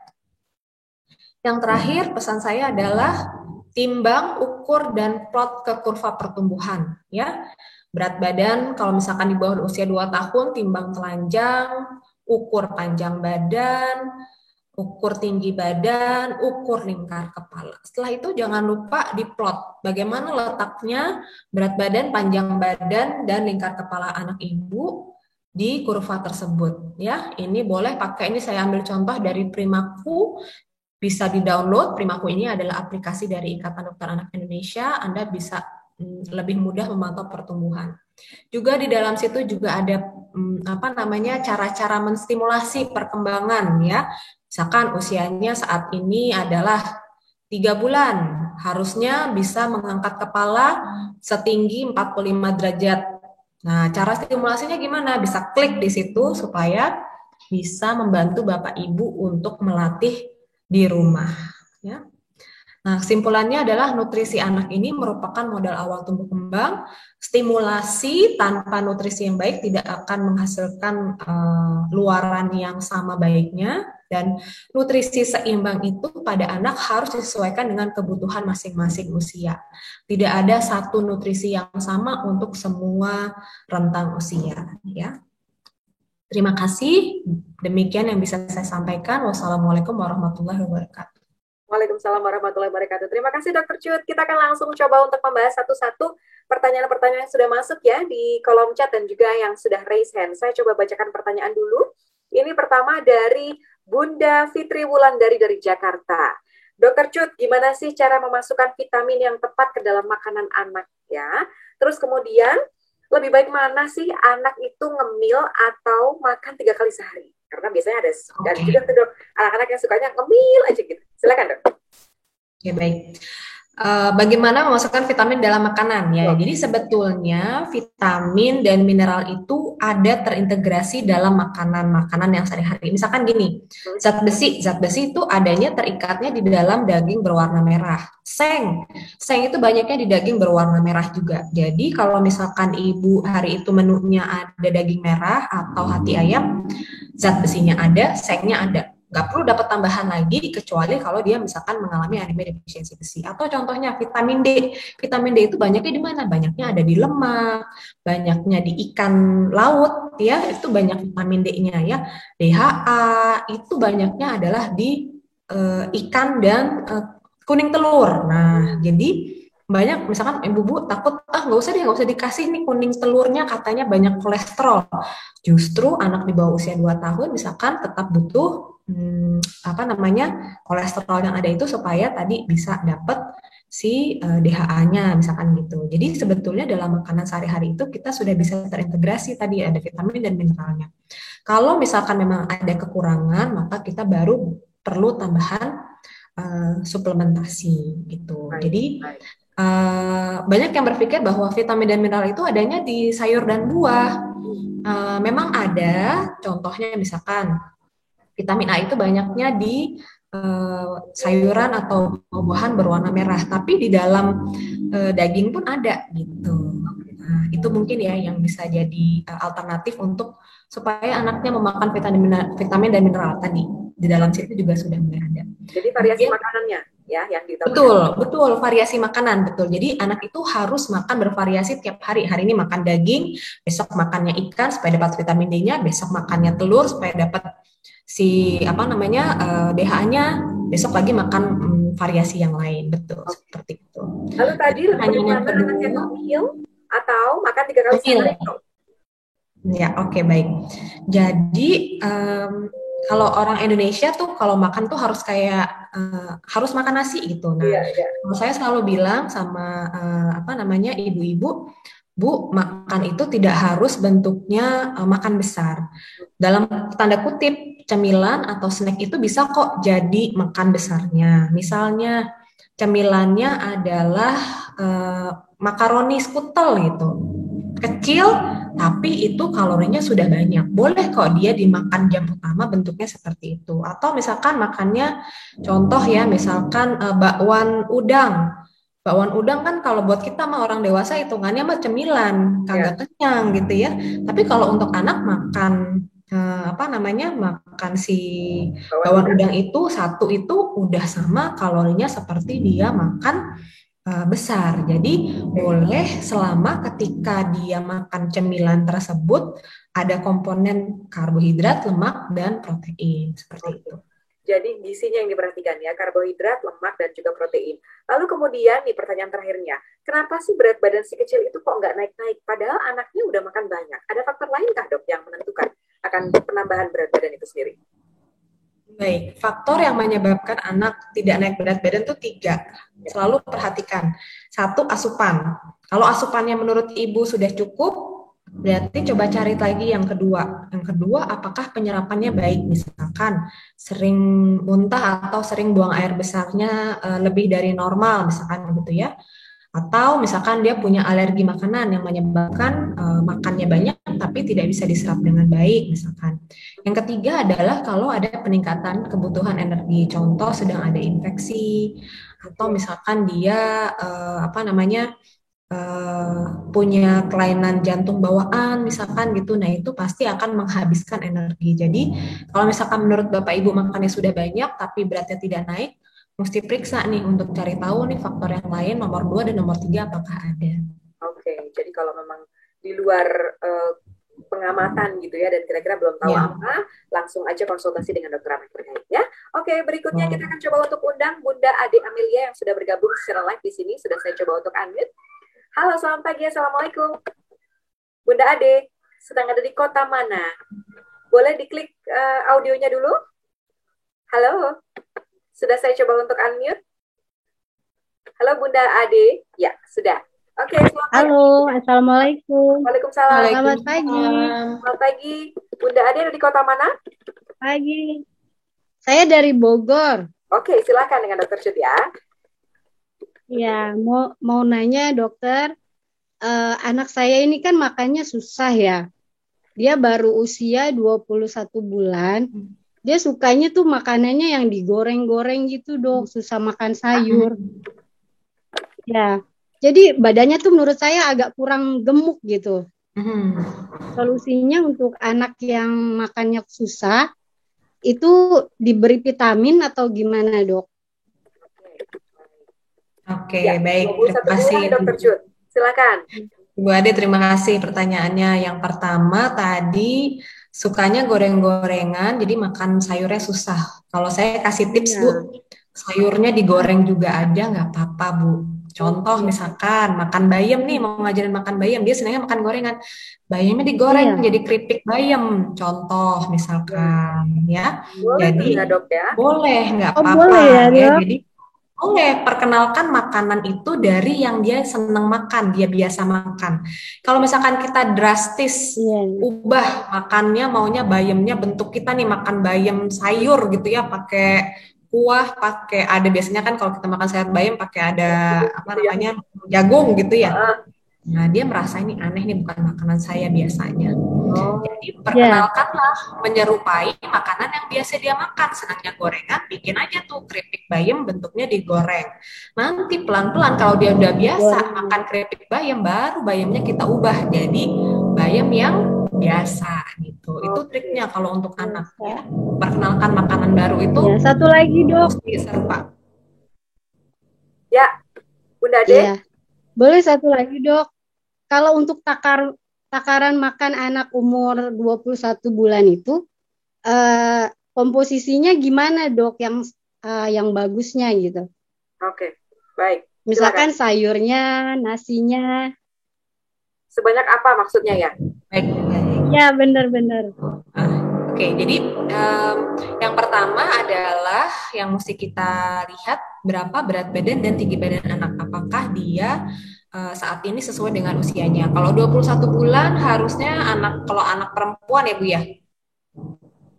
Yang terakhir pesan saya adalah timbang, ukur dan plot ke kurva pertumbuhan ya. Berat badan kalau misalkan di bawah usia 2 tahun timbang telanjang, ukur panjang badan, ukur tinggi badan, ukur lingkar kepala. Setelah itu jangan lupa diplot bagaimana letaknya berat badan, panjang badan, dan lingkar kepala anak ibu di kurva tersebut. Ya, ini boleh pakai, ini saya ambil contoh dari Primaku, bisa di-download. Primaku ini adalah aplikasi dari Ikatan Dokter Anak Indonesia. Anda bisa lebih mudah memantau pertumbuhan. Juga di dalam situ juga ada cara-cara menstimulasi perkembangan ya. Misalkan usianya saat ini adalah 3 bulan, harusnya bisa mengangkat kepala setinggi 45 derajat. Nah, cara stimulasinya gimana? Bisa klik di situ supaya bisa membantu Bapak Ibu untuk melatih di rumah ya. Nah, kesimpulannya adalah nutrisi anak ini merupakan modal awal tumbuh kembang. Stimulasi tanpa nutrisi yang baik tidak akan menghasilkan luaran yang sama baiknya, dan nutrisi seimbang itu pada anak harus disesuaikan dengan kebutuhan masing-masing usia. Tidak ada satu nutrisi yang sama untuk semua rentang usia, ya. Terima kasih. Demikian yang bisa saya sampaikan. Wassalamualaikum warahmatullahi wabarakatuh. Waalaikumsalam warahmatullahi wabarakatuh. Terima kasih Dr. Cut. Kita akan langsung coba untuk membahas satu-satu pertanyaan-pertanyaan yang sudah masuk ya di kolom chat dan juga yang sudah raise hand. Saya coba bacakan pertanyaan dulu. Ini pertama dari Bunda Fitri Wulandari dari Jakarta. Dr. Cut, gimana sih cara memasukkan vitamin yang tepat ke dalam makanan anak ya? Terus kemudian, lebih baik mana sih anak itu ngemil atau makan 3 kali sehari? Karena biasanya ada juga tuh dok, anak-anak yang sukanya ngemil aja gitu. Silakan dok. Oke, baik. Bagaimana memasukkan vitamin dalam makanan ya? Jadi sebetulnya vitamin dan mineral itu ada terintegrasi dalam makanan-makanan yang sehari-hari. Misalkan gini, zat besi itu adanya terikatnya di dalam daging berwarna merah. Seng itu banyaknya di daging berwarna merah juga. Jadi kalau misalkan ibu hari itu menunya ada daging merah atau hati ayam, zat besinya ada, sengnya ada. Nggak perlu dapat tambahan lagi kecuali kalau dia misalkan mengalami anemia defisiensi besi. Atau contohnya vitamin D. Vitamin D itu banyaknya di mana? Banyaknya ada di lemak, banyaknya di ikan laut ya, itu banyak vitamin D-nya ya. DHA itu banyaknya adalah di ikan dan kuning telur. Nah, jadi banyak misalkan ibu-ibu takut nggak usah dikasih nih kuning telurnya katanya banyak kolesterol. Justru anak di bawah usia 2 tahun misalkan tetap butuh kolesterol yang ada itu supaya tadi bisa dapat si DHA-nya misalkan gitu. Jadi sebetulnya dalam makanan sehari-hari itu kita sudah bisa terintegrasi tadi ada vitamin dan mineralnya. Kalau misalkan memang ada kekurangan, maka kita baru perlu tambahan suplementasi gitu. Jadi banyak yang berpikir bahwa vitamin dan mineral itu adanya di sayur dan buah. Memang ada, contohnya misalkan vitamin A itu banyaknya di sayuran atau buah-buahan berwarna merah, tapi di dalam daging pun ada gitu. Nah, itu mungkin ya yang bisa jadi alternatif untuk supaya anaknya memakan vitamin dan mineral tadi. Di dalam situ juga sudah mulai ada. Jadi variasi makanannya ya yang ditambahkan. Betul, variasi makanan, betul. Jadi anak itu harus makan bervariasi tiap hari. Hari ini makan daging, besok makannya ikan supaya dapat vitamin D-nya, besok makannya telur supaya dapat DHA-nya, besok lagi makan variasi yang lain, betul seperti itu. Lalu tadi bagaimana anaknya ngemil atau makan 3 kali sehari? Ya, oke, baik. Jadi kalau orang Indonesia tuh kalau makan tuh harus kayak harus makan nasi gitu. Nah, saya selalu bilang sama ibu-ibu, Bu, makan itu tidak harus bentuknya makan besar. Dalam tanda kutip, cemilan atau snack itu bisa kok jadi makan besarnya. Misalnya cemilannya adalah makaroni skutel gitu. Kecil tapi itu kalorinya sudah banyak. Boleh kok dia dimakan jam utama bentuknya seperti itu. Atau misalkan makannya, contoh ya, misalkan bakwan udang. Bakwan udang kan kalau buat kita mah orang dewasa hitungannya mah cemilan, Ya, kagak kenyang gitu ya. Tapi kalau untuk anak makan apa namanya, makan si bawang bakwan udang. udang itu satu itu udah sama kalorinya seperti dia makan besar. Jadi Oke. boleh selama ketika dia makan cemilan tersebut ada komponen karbohidrat, lemak, dan protein seperti Oke. itu. Jadi gizinya yang diperhatikan ya, karbohidrat, lemak, dan juga protein. Lalu kemudian nih pertanyaan terakhirnya, kenapa sih berat badan si kecil itu kok nggak naik-naik? Padahal anaknya udah makan banyak. Ada faktor lain kah dok yang menentukan akan penambahan berat badan itu sendiri? Baik, faktor yang menyebabkan anak tidak naik berat badan itu tiga. Ya. Selalu perhatikan. Satu, asupan. Kalau asupannya menurut ibu sudah cukup, berarti coba cari lagi yang kedua. Yang kedua, apakah penyerapannya baik? Misalkan sering muntah atau sering buang air besarnya lebih dari normal, misalkan gitu ya. Atau misalkan dia punya alergi makanan yang menyebabkan makannya banyak tapi tidak bisa diserap dengan baik misalkan. Yang ketiga adalah kalau ada peningkatan kebutuhan energi, contoh sedang ada infeksi atau misalkan dia apa namanya punya kelainan jantung bawaan misalkan gitu. Nah, itu pasti akan menghabiskan energi. Jadi, kalau misalkan menurut Bapak Ibu makannya sudah banyak tapi beratnya tidak naik, mesti periksa nih untuk cari tahu nih faktor yang lain nomor 2 dan nomor 3 apakah ada. Oke, jadi kalau memang di luar pengamatan gitu ya dan kira-kira belum tahu Ya. apa, langsung aja konsultasi dengan dokter anak terkait ya. Oke, berikutnya kita Oh. akan coba untuk undang Bunda Ade Amelia yang sudah bergabung secara live di sini. Sudah saya coba untuk unmute. Halo, selamat pagi. Assalamualaikum. Bunda Ade, sedang ada di kota mana? Boleh diklik audionya dulu? Halo, sudah saya coba untuk unmute. Halo Bunda Ade, ya sudah. Oke, selamat pagi. Halo, Assalamualaikum. Waalaikumsalam. Selamat pagi. Waalaikumsalam. Selamat pagi. Bunda Ade ada di kota mana? Pagi. Saya dari Bogor. Oke, silakan dengan Dokter Cut ya. Ya, mau nanya dokter, anak saya ini kan makannya susah ya. Dia baru usia 21 bulan. Dia sukanya tuh makanannya yang digoreng-goreng gitu, Dok. Susah makan sayur. Ya. Jadi badannya tuh menurut saya agak kurang gemuk gitu. Solusinya untuk anak yang makannya susah, itu diberi vitamin atau gimana, Dok? Oke, Ya, baik. 21 Terima kasih, bulan Dokter Cut. Silakan. Bu Ade, terima kasih pertanyaannya. Yang pertama tadi sukanya goreng-gorengan, jadi makan sayurnya susah. Kalau saya kasih tips, Iya. Bu, sayurnya digoreng juga aja nggak apa-apa, Bu. Contoh Oke. misalkan makan bayam nih, mau ngajarin makan bayam, dia senangnya makan gorengan. Bayamnya digoreng Iya. jadi keripik bayam, contoh misalkan ya. Boleh tuh Jadi ya dok ya. boleh, nggak Oh, apa-apa boleh ya, ya. Dok? Jadi oke, perkenalkan makanan itu dari yang dia senang makan, dia biasa makan. Kalau misalkan kita drastis Iya. ubah makannya, maunya bayamnya bentuk kita nih makan bayam sayur gitu ya, pakai kuah, pakai ada biasanya kan kalau kita makan sayur bayam pakai ada apa Gitu ya. namanya jagung gitu ya. Ah, Nah, dia merasa ini aneh nih bukan makanan saya biasanya. oh, Jadi Iya. perkenalkanlah menyerupai makanan yang biasa dia makan. Senangnya gorengan, bikin aja tuh keripik bayam bentuknya digoreng. Nanti pelan-pelan kalau dia udah biasa Goreng. makan keripik bayam, baru bayamnya kita ubah jadi bayam yang biasa gitu. Itu oke. triknya kalau untuk anak Biasa. ya. Perkenalkan makanan baru itu Ya, satu lagi, Dok. mesti serba. Ya, Bunda Ade. Iya. Boleh satu lagi, Dok. Kalau untuk takaran makan anak umur 21 bulan itu, komposisinya gimana, Dok, yang bagusnya gitu? Oke, baik. Misalkan Silakan. sayurnya, nasinya. Sebanyak apa maksudnya ya? Baik. Ya, benar-benar. Oke, jadi yang pertama adalah yang mesti kita lihat berapa berat badan dan tinggi badan anak. Apakah dia saat ini sesuai dengan usianya. Kalau 21 bulan harusnya kalau anak perempuan ya Bu ya?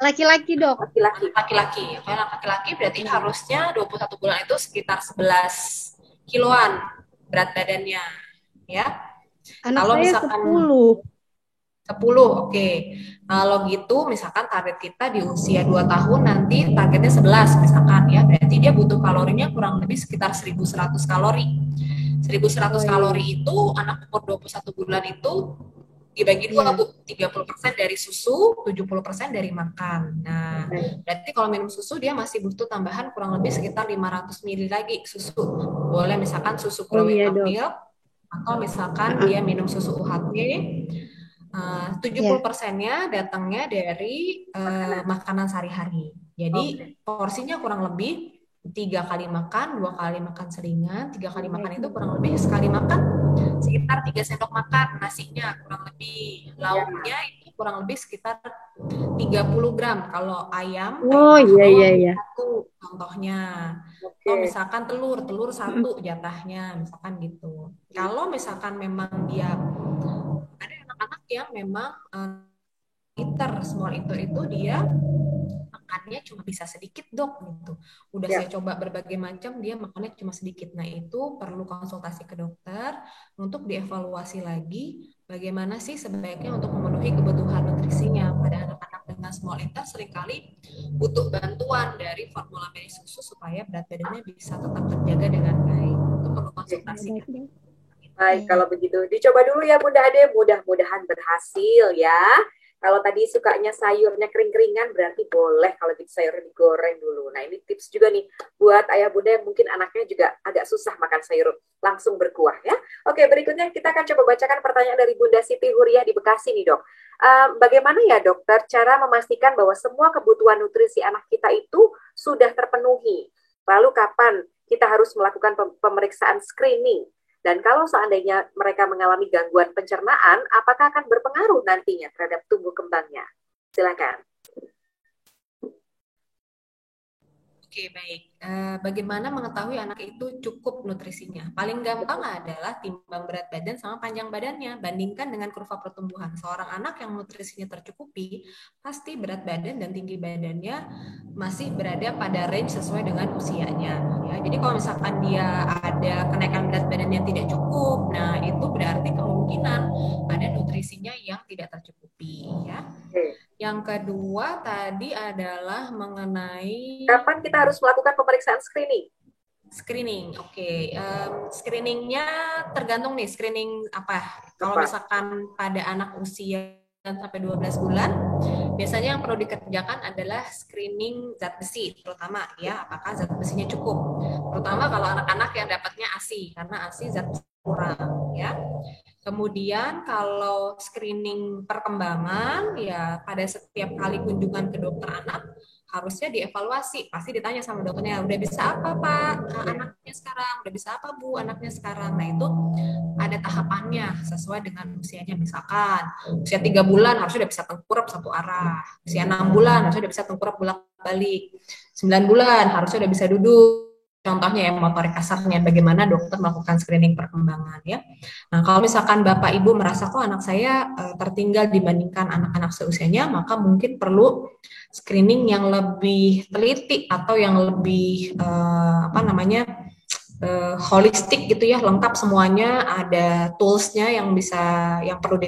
Laki-laki, Dok. Laki-laki. Laki-laki. Kalau anak laki-laki berarti harusnya 21 bulan itu sekitar 11 kiloan berat badannya. Ya. Anak Kalau saya misalkan 10. 10, oke. Kalau gitu misalkan target kita di usia 2 tahun nanti targetnya 11 misalkan ya. Berarti dia butuh kalorinya kurang lebih sekitar 1.100 kalori. 1.100 kalori itu anak umur 21 bulan itu dibagi dua, Bu. 30% dari susu, 70% dari makan. Nah, berarti kalau minum susu dia masih butuh tambahan kurang lebih sekitar 500 ml lagi susu. Boleh misalkan susu growing up milk, atau misalkan dia minum susu UHT, 70%-nya datangnya dari makanan sehari-hari. Jadi porsinya kurang lebih 3 kali makan, 2 kali makan selingan, 3 kali makan itu kurang lebih sekali makan sekitar 3 sendok makan nasinya kurang lebih. Lauknya itu kurang lebih sekitar 30 gram. Kalau ayam, satu contohnya. Atau misalkan telur satu jatahnya, misalkan gitu. Kalau misalkan memang dia ada anak-anak yang memang small eater itu dia makannya cuma bisa sedikit, Dok, gitu. Udah saya coba berbagai macam, dia makannya cuma sedikit. Nah, itu perlu konsultasi ke dokter untuk dievaluasi lagi bagaimana sih sebaiknya untuk memenuhi kebutuhan nutrisinya. Pada anak-anak dengan small eater seringkali butuh bantuan dari formula bayi susu supaya berat badannya bisa tetap terjaga dengan baik. Itu perlu konsultasi. Baik, kalau begitu dicoba dulu ya Bunda Ade, mudah-mudahan berhasil ya. Kalau tadi sukanya sayurnya kering-keringan, berarti boleh kalau gitu sayurnya digoreng dulu. Nah, ini tips juga nih buat ayah bunda yang mungkin anaknya juga agak susah makan sayur langsung berkuah ya. Oke, berikutnya kita akan coba bacakan pertanyaan dari Bunda Siti Huriah di Bekasi nih, Dok. Bagaimana ya dokter cara memastikan bahwa semua kebutuhan nutrisi anak kita itu sudah terpenuhi? Lalu kapan kita harus melakukan pemeriksaan screening? Dan kalau seandainya mereka mengalami gangguan pencernaan, apakah akan berpengaruh nantinya terhadap tumbuh kembangnya? Silakan. Oke, baik. Bagaimana mengetahui anak itu cukup nutrisinya? Paling gampang adalah timbang berat badan sama panjang badannya. Bandingkan dengan kurva pertumbuhan. Seorang anak yang nutrisinya tercukupi, pasti berat badan dan tinggi badannya masih berada pada range sesuai dengan usianya. Ya, jadi kalau misalkan dia ada kenaikan berat badan yang tidak cukup, nah itu berarti kemungkinan ada nutrisinya yang tidak tercukupi. Ya. Yang kedua tadi adalah mengenai kapan kita harus melakukan pemeriksaan screening? Screening, oke. Screeningnya tergantung nih, screening apa. Kalau misalkan pada anak usia sampai 12 bulan, biasanya yang perlu dikerjakan adalah screening zat besi, terutama ya, apakah zat besinya cukup. Terutama kalau anak-anak yang dapatnya ASI, karena ASI zat besi kurang, ya. Kemudian kalau screening perkembangan, ya pada setiap kali kunjungan ke dokter anak, harusnya dievaluasi. Pasti ditanya sama dokternya, udah bisa apa Pak anaknya sekarang? Udah bisa apa Bu anaknya sekarang? Nah itu ada tahapannya sesuai dengan usianya. Misalkan usia 3 bulan harusnya udah bisa tengkurap satu arah. Usia 6 bulan harusnya udah bisa tengkurap bolak-balik. 9 bulan harusnya udah bisa duduk. Contohnya ya motorik kasarnya, bagaimana dokter melakukan screening perkembangan ya. Nah kalau misalkan Bapak Ibu merasa kok anak saya tertinggal dibandingkan anak-anak seusianya, maka mungkin perlu screening yang lebih teliti atau yang lebih holistik gitu ya, lengkap semuanya, ada toolsnya yang perlu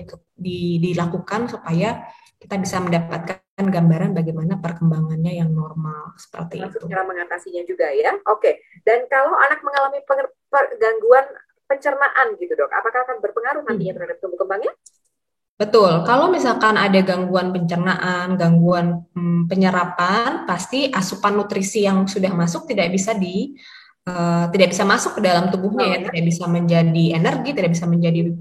dilakukan supaya kita bisa mendapatkan gambaran bagaimana perkembangannya yang normal seperti itu. Cara mengatasinya juga ya. Oke. Dan kalau anak mengalami gangguan pencernaan gitu Dok, apakah akan berpengaruh nantinya terhadap tumbuh kembangnya? Betul. Kalau misalkan ada gangguan pencernaan, gangguan penyerapan, pasti asupan nutrisi yang sudah masuk tidak bisa masuk ke dalam tubuhnya ya, tidak bisa menjadi energi, tidak bisa menjadi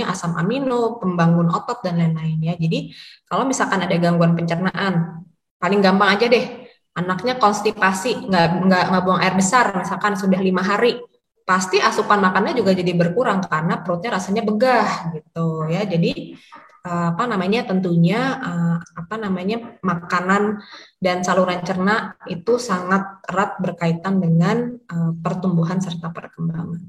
asam amino, pembangun otot dan lain-lain ya. Jadi kalau misalkan ada gangguan pencernaan, paling gampang aja deh, anaknya konstipasi, nggak buang air besar, misalkan sudah 5 hari, pasti asupan makannya juga jadi berkurang karena perutnya rasanya begah gitu ya. Jadi tentunya makanan dan saluran cerna itu sangat erat berkaitan dengan pertumbuhan serta perkembangan.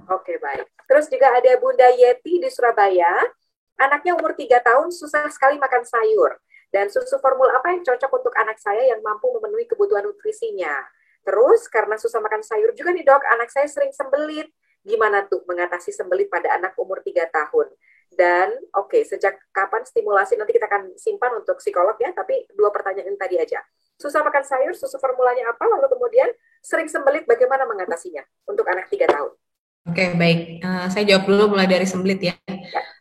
Oke, baik. Terus juga ada Bunda Yeti di Surabaya. Anaknya umur 3 tahun susah sekali makan sayur. Dan susu formula apa yang cocok untuk anak saya yang mampu memenuhi kebutuhan nutrisinya? Terus karena susah makan sayur juga nih Dok, anak saya sering sembelit. Gimana tuh mengatasi sembelit pada anak umur 3 tahun? Dan oke, sejak kapan stimulasi, nanti kita akan simpan untuk psikolog ya, tapi 2 pertanyaan tadi aja. Susah makan sayur, susu formulanya apa, lalu kemudian sering sembelit, bagaimana mengatasinya untuk anak 3 tahun? Oke, baik. Saya jawab dulu mulai dari sembelit ya.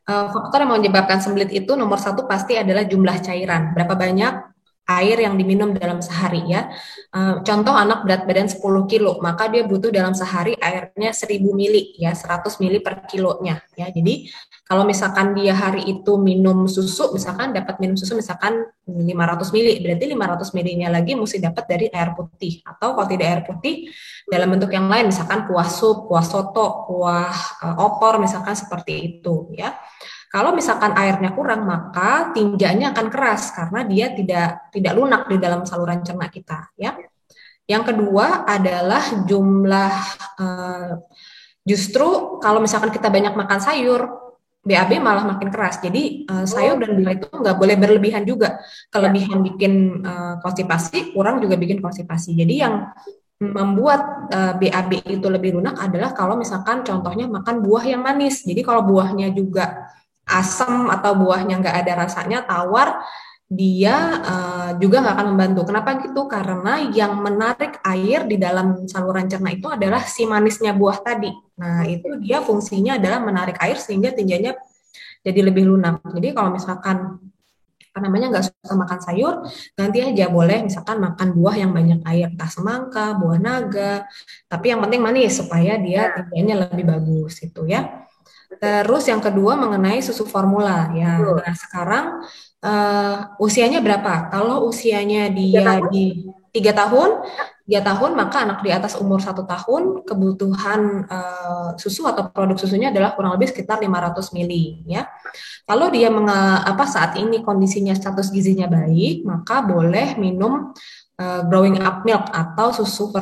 Faktor yang menyebabkan sembelit itu nomor satu pasti adalah jumlah cairan. Berapa banyak air yang diminum dalam sehari ya. Contoh anak berat badan 10 kilo, maka dia butuh dalam sehari airnya 1000 mili ya, 100 mili per kilonya ya. Jadi kalau misalkan dia hari itu minum susu, misalkan dapat minum susu misalkan 500 mili, berarti 500 milinya lagi mesti dapat dari air putih. Atau kalau tidak air putih, dalam bentuk yang lain, misalkan kuah sup, kuah soto, kuah opor, misalkan seperti itu ya. Kalau misalkan airnya kurang, maka tinjanya akan keras karena dia tidak lunak di dalam saluran cerna kita ya. Yang kedua adalah jumlah justru kalau misalkan kita banyak makan sayur, BAB malah makin keras. Jadi sayur dan buah itu nggak boleh berlebihan juga. Kelebihan bikin konstipasi, kurang juga bikin konstipasi. Jadi yang membuat BAB itu lebih lunak adalah kalau misalkan contohnya makan buah yang manis. Jadi kalau buahnya juga asam atau buahnya nggak ada rasanya, tawar, dia juga nggak akan membantu. Kenapa gitu? Karena yang menarik air di dalam saluran cerna itu adalah si manisnya buah tadi. Nah, itu dia fungsinya adalah menarik air sehingga tinjanya jadi lebih lunak. Jadi kalau misalkan nggak suka makan sayur, ganti aja, boleh misalkan makan buah yang banyak air, entah semangka, buah naga, tapi yang penting manis supaya dia tinjanya lebih bagus itu ya. Terus yang kedua mengenai susu formula ya. Nah sekarang usianya berapa? Kalau usianya dia di 3 tahun, maka anak di atas umur 1 tahun kebutuhan susu atau produk susunya adalah kurang lebih sekitar 500 mili ya. Kalau dia saat ini kondisinya status gizinya baik, maka boleh minum growing up milk atau susu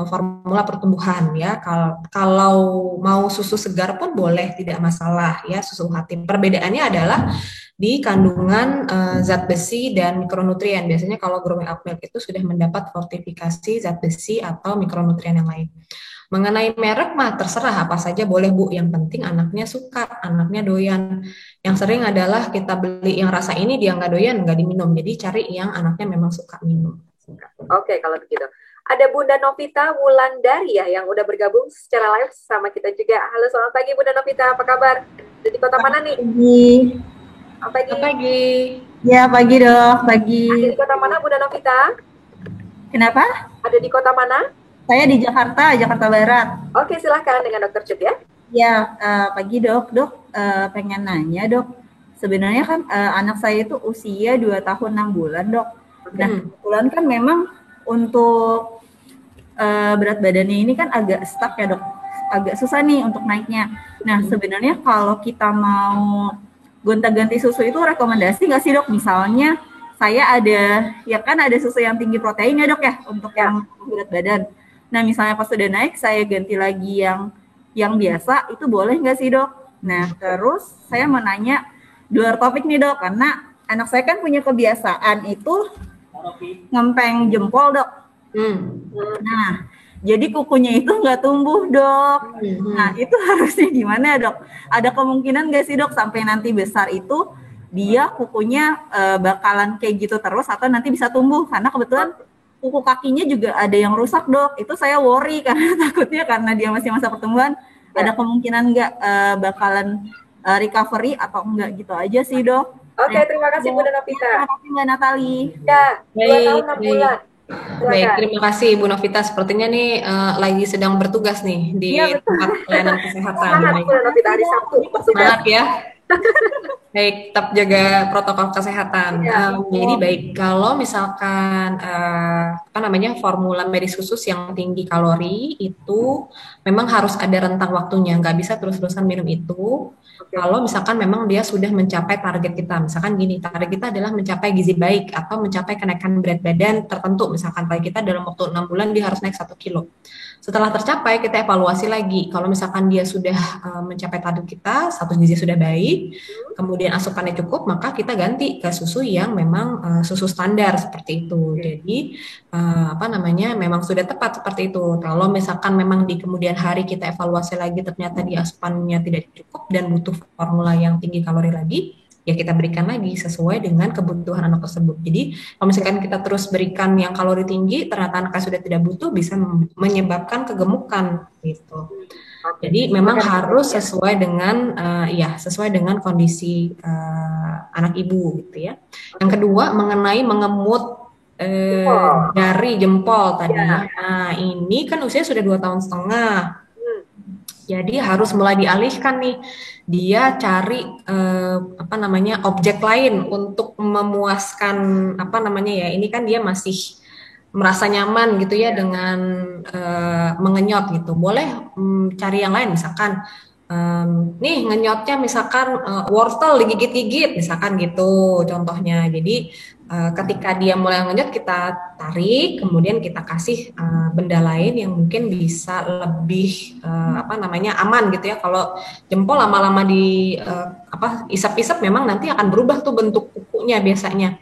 formula pertumbuhan ya. Kalau mau susu segar pun boleh, tidak masalah ya, susu UHT. Perbedaannya adalah di kandungan zat besi dan mikronutrien. Biasanya kalau growing up milk itu sudah mendapat fortifikasi zat besi atau mikronutrien yang lain. Mengenai merek mah terserah, apa saja boleh Bu, yang penting anaknya suka, anaknya doyan. Yang sering adalah kita beli yang rasa ini dia nggak doyan, nggak diminum. Jadi cari yang anaknya memang suka minum. Oke, kalau begitu. Ada Bunda Novita Wulandari ya yang udah bergabung secara live sama kita juga. Halo, selamat pagi Bunda Novita, apa kabar? Di kota mana nih? Pagi. Ya, pagi Dok, pagi. Ada di kota mana Bunda Novita? Kenapa? Ada di kota mana? Saya di Jakarta Barat. Oke, silahkan dengan Dokter Cut ya. Ya, pagi Dok. Pengen nanya Dok, sebenarnya kan anak saya itu usia 2 tahun 6 bulan Dok. Nah, kebetulan kan memang untuk berat badannya ini kan agak stuck ya Dok, agak susah nih untuk naiknya. Nah, sebenarnya kalau kita mau gonta-ganti susu itu rekomendasi nggak sih Dok? Misalnya saya ada susu yang tinggi protein ya Dok ya, untuk yang berat badan. Nah, misalnya pas sudah naik saya ganti lagi yang biasa, itu boleh nggak sih Dok? Nah, terus saya mau nanya dua topik nih Dok, karena anak saya kan punya kebiasaan itu ngempeng jempol Dok. Nah, jadi kukunya itu nggak tumbuh Dok. Nah, itu harusnya gimana Dok? Ada kemungkinan nggak sih Dok sampai nanti besar itu dia kukunya bakalan kayak gitu terus atau nanti bisa tumbuh? Karena kebetulan kuku kakinya juga ada yang rusak Dok. Itu saya worry karena takutnya karena dia masih masa pertumbuhan, ada kemungkinan nggak bakalan recovery atau enggak gitu aja sih Dok. Oke, terima kasih Bu Novita. Terima kasih Mbak Natali. Ya, 2 tahun 6 bulan. Baik, terima kasih Bu Novita. Sepertinya nih lagi sedang bertugas nih di tempat pelayanan kesehatan. Semangat Bu Novita, hari Sabtu. Semangat ya. Baik, tetap jaga protokol kesehatan. Jadi baik, kalau misalkan formula medis khusus yang tinggi kalori itu memang harus ada rentang waktunya, nggak bisa terus-terusan minum itu. Kalau misalkan memang dia sudah mencapai target kita, misalkan gini, target kita adalah mencapai gizi baik atau mencapai kenaikan berat badan tertentu, misalkan target kita dalam waktu 6 bulan dia harus naik 1 kilo. Setelah tercapai, kita evaluasi lagi. Kalau misalkan dia sudah mencapai target kita, status gizi sudah baik, kemudian kemudian asupannya cukup, maka kita ganti ke susu yang memang susu standar seperti itu. Jadi memang sudah tepat seperti itu. Kalau misalkan memang di kemudian hari kita evaluasi lagi ternyata di asupannya tidak cukup dan butuh formula yang tinggi kalori lagi, ya kita berikan lagi sesuai dengan kebutuhan anak tersebut. Jadi kalau misalkan kita terus berikan yang kalori tinggi, ternyata anaknya sudah tidak butuh, bisa menyebabkan kegemukan gitu. Jadi memang harus sesuai dengan sesuai dengan kondisi anak ibu gitu ya. Yang kedua mengenai mengemut dari jempol tadi. Nah ini kan usia sudah 2,5 tahun. Jadi harus mulai dialihkan nih. Dia cari objek lain untuk memuaskan ini kan dia masih merasa nyaman gitu ya dengan mengenyot gitu. Boleh cari yang lain misalkan nih ngenyotnya misalkan wortel digigit-gigit misalkan gitu contohnya. Jadi ketika dia mulai ngenyot kita tarik, kemudian kita kasih benda lain yang mungkin bisa lebih aman gitu ya. Kalau jempol lama-lama di isap-isap memang nanti akan berubah tuh bentuk kukunya biasanya.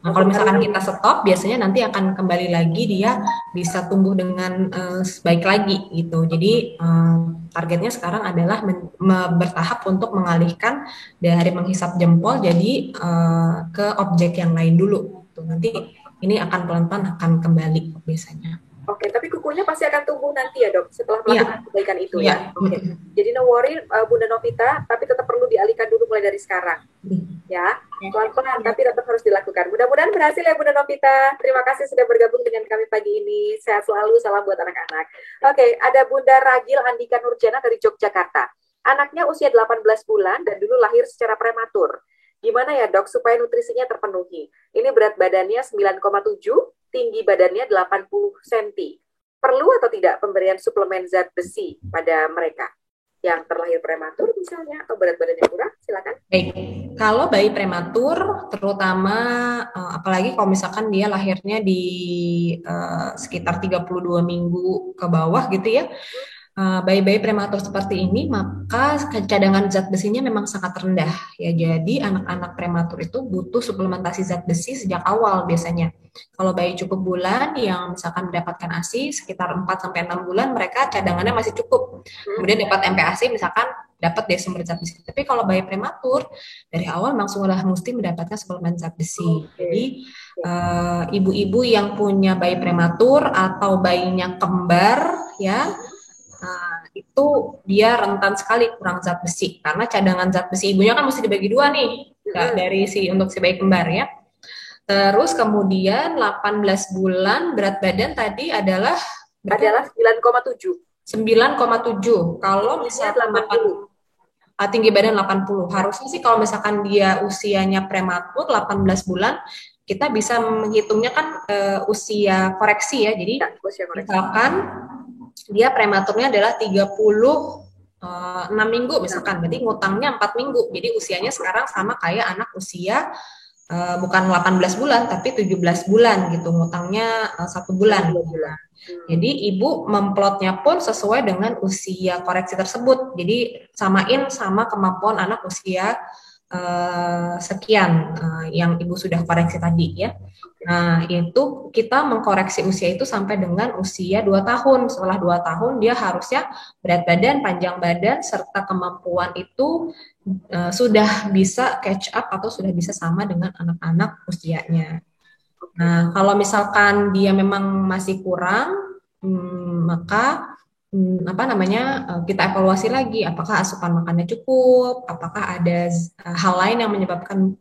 Nah, kalau misalkan kita stop, biasanya nanti akan kembali lagi dia bisa tumbuh dengan baik lagi gitu. Jadi targetnya sekarang adalah bertahap untuk mengalihkan dari menghisap jempol jadi ke objek yang lain dulu. Tuh, nanti ini akan pelan-pelan akan kembali biasanya. Oke, tapi kukunya pasti akan tumbuh nanti ya dok, setelah melakukan kebaikan itu ya. Oke. Jadi no worry Bunda Novita, tapi tetap perlu dialihkan dulu mulai dari sekarang. Ya, pelan-pelan tapi tetap harus dilakukan. Mudah-mudahan berhasil ya Bunda Novita. Terima kasih sudah bergabung dengan kami pagi ini. Sehat selalu, salam buat anak-anak. Oke, ada Bunda Ragil Andika Nurjana dari Yogyakarta. Anaknya usia 18 bulan dan dulu lahir secara prematur. Gimana ya dok supaya nutrisinya terpenuhi? Ini berat badannya 9,7, tinggi badannya 80 cm. Perlu atau tidak pemberian suplemen zat besi pada mereka yang terlahir prematur misalnya atau berat badannya kurang? Silakan. Baik, kalau bayi prematur terutama apalagi kalau misalkan dia lahirnya di sekitar 32 minggu ke bawah gitu ya. Bayi-bayi prematur seperti ini, maka cadangan zat besinya memang sangat rendah ya. Jadi anak-anak prematur itu butuh suplementasi zat besi sejak awal biasanya. Kalau bayi cukup bulan yang misalkan mendapatkan ASI sekitar 4-6 bulan, mereka cadangannya masih cukup. Kemudian dapat MPASI misalkan dapat deh sumber zat besi. Tapi kalau bayi prematur dari awal langsung mesti mendapatkan suplemen zat besi. Jadi ibu-ibu yang punya bayi prematur atau bayinya kembar ya, itu dia rentan sekali kurang zat besi karena cadangan zat besi ibunya kan mesti dibagi dua nih dari untuk si bayi kembar ya. Terus kemudian 18 bulan berat badan tadi adalah 9,7. 9,7. Kalau misalnya 80 tinggi badan 80. Harusnya sih kalau misalkan dia usianya prematur 18 bulan kita bisa menghitungnya kan usia koreksi ya. Jadi misalkan dia prematurnya adalah 36 minggu misalkan, berarti ngutangnya 4 minggu. Jadi usianya sekarang sama kayak anak usia bukan 18 bulan tapi 17 bulan gitu, ngutangnya 1 bulan. Jadi ibu memplotnya pun sesuai dengan usia koreksi tersebut. Jadi samain sama kemampuan anak usia sekian yang ibu sudah koreksi tadi ya. Nah itu kita mengkoreksi usia itu sampai dengan usia 2 tahun. Setelah 2 tahun dia harusnya berat badan, panjang badan, serta kemampuan itu sudah bisa catch up atau sudah bisa sama dengan anak-anak usianya. Nah kalau misalkan dia memang masih kurang, maka kita evaluasi lagi apakah asupan makannya cukup, apakah ada hal lain yang menyebabkan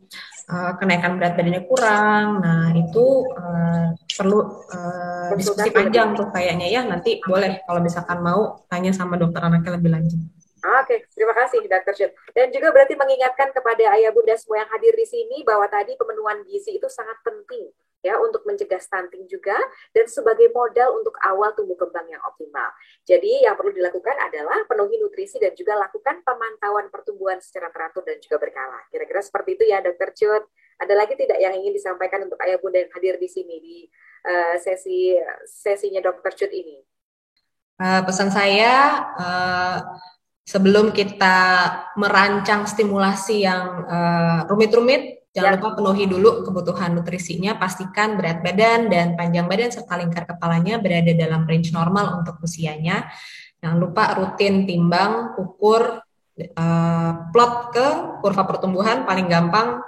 kenaikan berat badannya kurang. Nah itu perlu diskusi panjang tuh kayaknya ya, nanti boleh kalau misalkan mau tanya sama dokter anaknya lebih lanjut. Oke, terima kasih Dr. Syed. Dan juga berarti mengingatkan kepada ayah bunda semua yang hadir di sini bahwa tadi pemenuhan gizi itu sangat penting ya untuk mencegah stunting juga dan sebagai modal untuk awal tumbuh kembang yang optimal. Jadi yang perlu dilakukan adalah penuhi nutrisi dan juga lakukan pemantauan pertumbuhan secara teratur dan juga berkala. Kira-kira seperti itu ya Dr. Cut. Ada lagi tidak yang ingin disampaikan untuk ayah bunda yang hadir di sini di sesinya Dr. Cut ini? Pesan saya sebelum kita merancang stimulasi yang rumit-rumit, jangan lupa penuhi dulu kebutuhan nutrisinya, pastikan berat badan dan panjang badan serta lingkar kepalanya berada dalam range normal untuk usianya. Jangan lupa rutin timbang, ukur, plot ke kurva pertumbuhan, paling gampang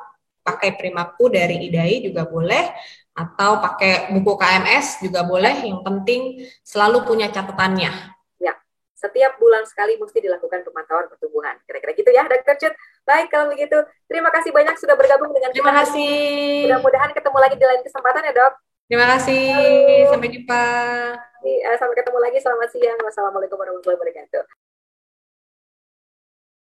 pakai Primaku dari IDAI juga boleh, atau pakai buku KMS juga boleh, yang penting selalu punya catatannya. Ya, setiap bulan sekali mesti dilakukan pemantauan pertumbuhan. Kira-kira gitu ya, Dr. Cut. Baik, kalau begitu, terima kasih banyak sudah bergabung dengan kita. Terima kasih. Mudah-mudahan ketemu lagi di lain kesempatan ya, Dok. Terima kasih. Sampai jumpa. Sampai ketemu lagi. Selamat siang. Wassalamualaikum warahmatullahi wabarakatuh.